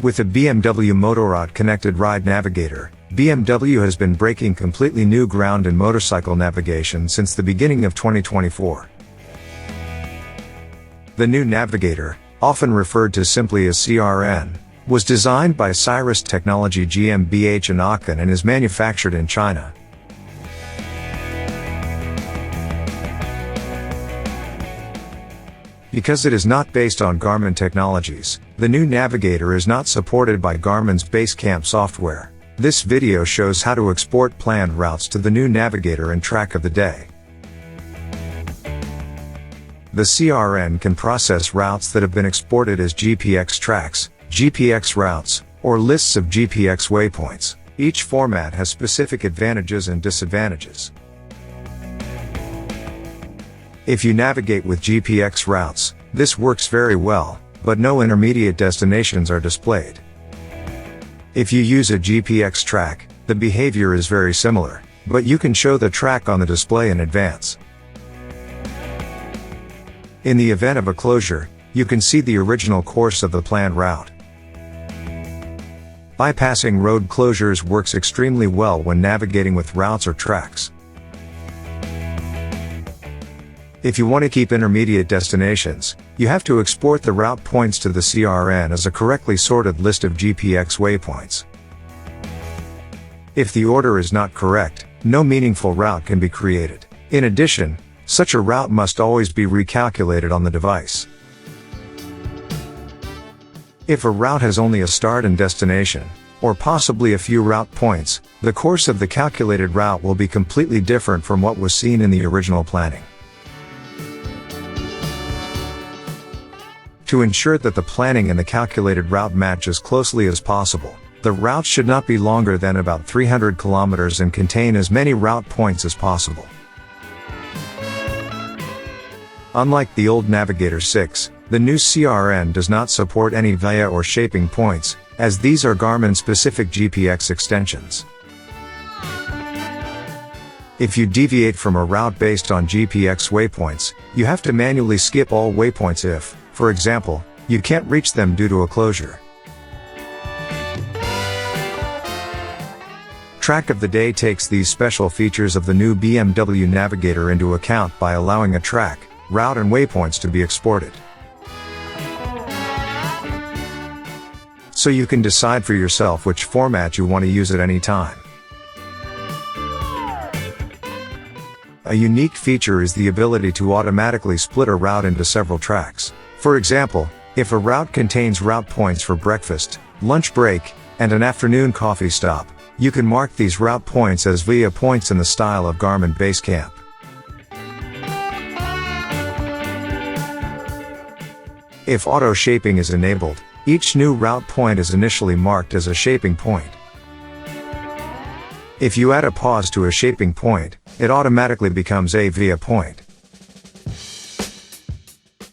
With the BMW Motorrad ConnectedRide Navigator, BMW has been breaking completely new ground in motorcycle navigation since the beginning of 2024. The new Navigator, often referred to simply as CRN, was designed by Cirrus Technology GmbH in Aachen and is manufactured in China. Because it is not based on Garmin technologies, the new Navigator is not supported by Garmin's BaseCamp software. This video shows how to export planned routes to the new Navigator and track of the day. The CRN can process routes that have been exported as GPX tracks, GPX routes, or lists of GPX waypoints. Each format has specific advantages and disadvantages. If you navigate with GPX routes, this works very well, but no intermediate destinations are displayed. If you use a GPX track, the behavior is very similar, but you can show the track on the display in advance. In the event of a closure, you can see the original course of the planned route. Bypassing road closures works extremely well when navigating with routes or tracks. If you want to keep intermediate destinations, you have to export the route points to the CRN as a correctly sorted list of GPX waypoints. If the order is not correct, no meaningful route can be created. In addition, such a route must always be recalculated on the device. If a route has only a start and destination, or possibly a few route points, the course of the calculated route will be completely different from what was seen in the original planning. To ensure that the planning and the calculated route match as closely as possible, the route should not be longer than about 300 kilometers and contain as many route points as possible. Unlike the old Navigator 6, the new CRN does not support any via or shaping points, as these are Garmin-specific GPX extensions. If you deviate from a route based on GPX waypoints, you have to manually skip all waypoints if, for example, you can't reach them due to a closure. Track of the Day takes these special features of the new BMW Navigator into account by allowing a track, route and waypoints to be exported. So you can decide for yourself which format you want to use at any time. A unique feature is the ability to automatically split a route into several tracks. For example, if a route contains route points for breakfast, lunch break, and an afternoon coffee stop, you can mark these route points as via points in the style of Garmin BaseCamp. If auto shaping is enabled, each new route point is initially marked as a shaping point. If you add a pause to a shaping point, it automatically becomes a via point.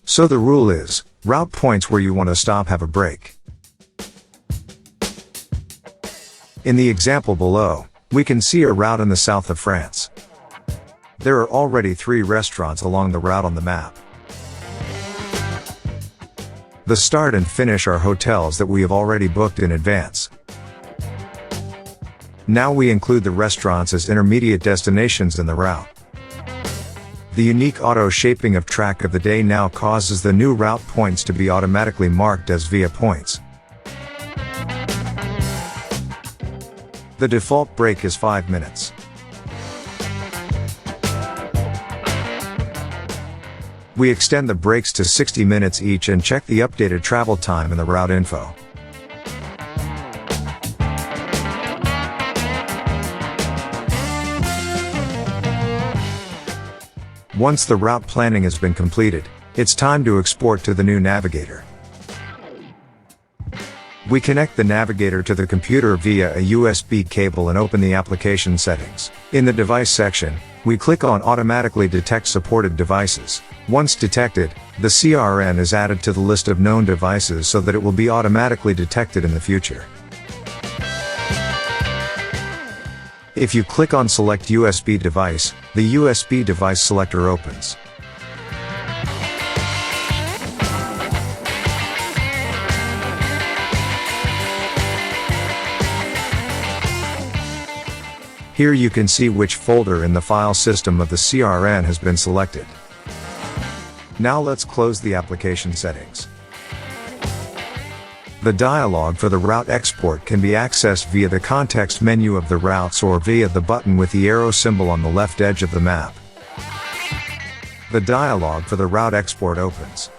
So the rule is, route points where you want to stop have a break. In the example below, we can see a route in the south of France. There are already 3 restaurants along the route on the map. The start and finish are hotels that we have already booked in advance. Now we include the restaurants as intermediate destinations in the route. The unique auto shaping of Track of the Day now causes the new route points to be automatically marked as via points. The default break is 5 minutes. We extend the breaks to 60 minutes each and check the updated travel time in the route info. Once the route planning has been completed, it's time to export to the new Navigator. We connect the Navigator to the computer via a USB cable and open the application settings. In the device section, we click on Automatically Detect Supported Devices. Once detected, the CRN is added to the list of known devices so that it will be automatically detected in the future. If you click on Select USB Device, the USB device selector opens. Here you can see which folder in the file system of the CRN has been selected. Now let's close the application settings. The dialog for the route export can be accessed via the context menu of the routes or via the button with the arrow symbol on the left edge of the map. The dialog for the route export opens.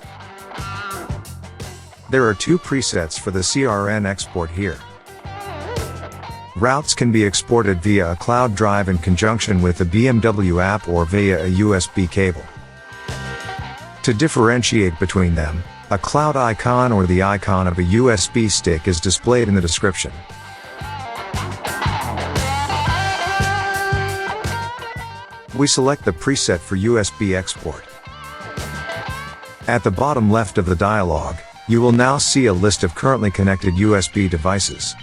There are two presets for the CRN export here. Routes can be exported via a cloud drive in conjunction with the BMW App or via a USB cable. To differentiate between them, a cloud icon or the icon of a USB stick is displayed in the description. We select the preset for USB export. At the bottom left of the dialog, you will now see a list of currently connected USB devices.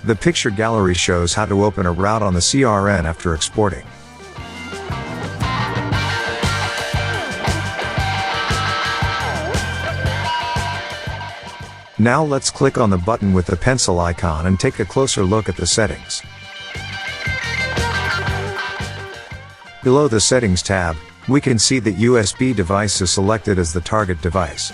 The picture gallery shows how to open a route on the CRN after exporting. Now let's click on the button with the pencil icon and take a closer look at the settings. Below the Settings tab, we can see that USB device is selected as the target device.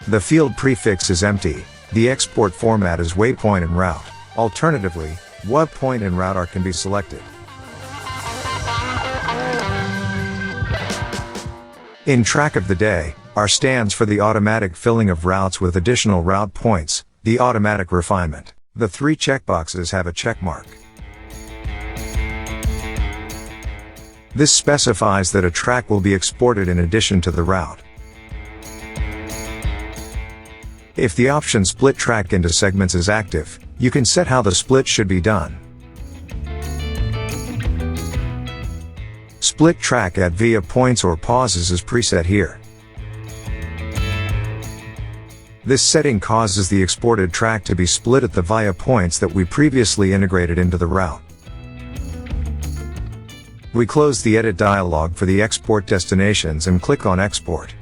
The field prefix is empty. The export format is waypoint and route. Alternatively, waypoint and route can be selected. In Track of the Day, R stands for the automatic filling of routes with additional route points, the automatic refinement. The three checkboxes have a check mark. This specifies that a track will be exported in addition to the route. If the option Split Track into Segments is active, you can set how the split should be done. Split Track at via points or pauses is preset here. This setting causes the exported track to be split at the via points that we previously integrated into the route. We close the Edit dialog for the export destinations and click on Export.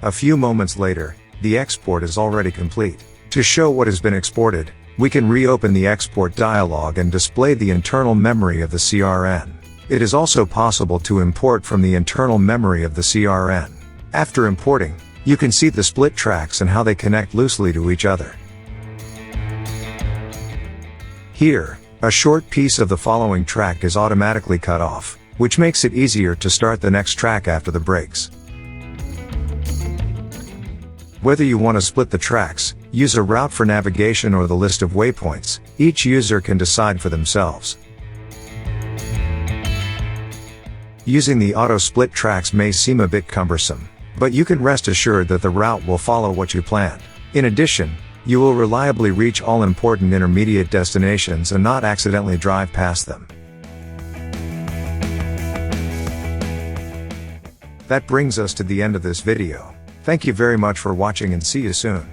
A few moments later, the export is already complete. To show what has been exported, we can reopen the export dialog and display the internal memory of the CRN. It is also possible to import from the internal memory of the CRN. After importing, you can see the split tracks and how they connect loosely to each other. Here, a short piece of the following track is automatically cut off, which makes it easier to start the next track after the breaks. Whether you want to split the tracks, use a route for navigation or the list of waypoints, each user can decide for themselves. Using the auto split tracks may seem a bit cumbersome, but you can rest assured that the route will follow what you planned. In addition, you will reliably reach all important intermediate destinations and not accidentally drive past them. That brings us to the end of this video. Thank you very much for watching and see you soon.